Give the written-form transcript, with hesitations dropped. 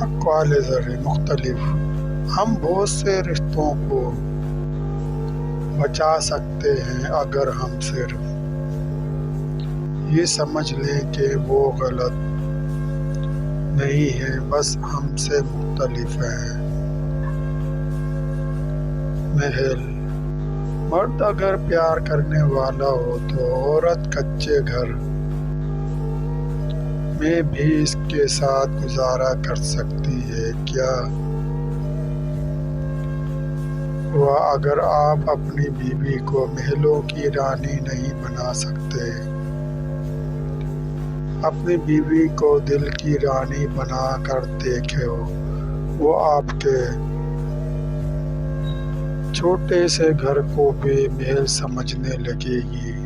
अक़वाल ज़र मुख्तलिफ। हम बहुत से रिश्तों को बचा सकते हैं अगर हम सिर्फ ये समझ लें कि वो गलत नहीं है, बस हमसे मुख्तलिफ हैं। महल। मर्द अगर प्यार करने वाला हो तो औरत कच्चे घर में भी इसके साथ गुजारा कर सकती है क्या? वह अगर आप अपनी बीवी को महलों की रानी नहीं बना सकते, अपनी बीवी को दिल की रानी बना कर देखो, वो आपके छोटे से घर को भी महल समझने लगेगी।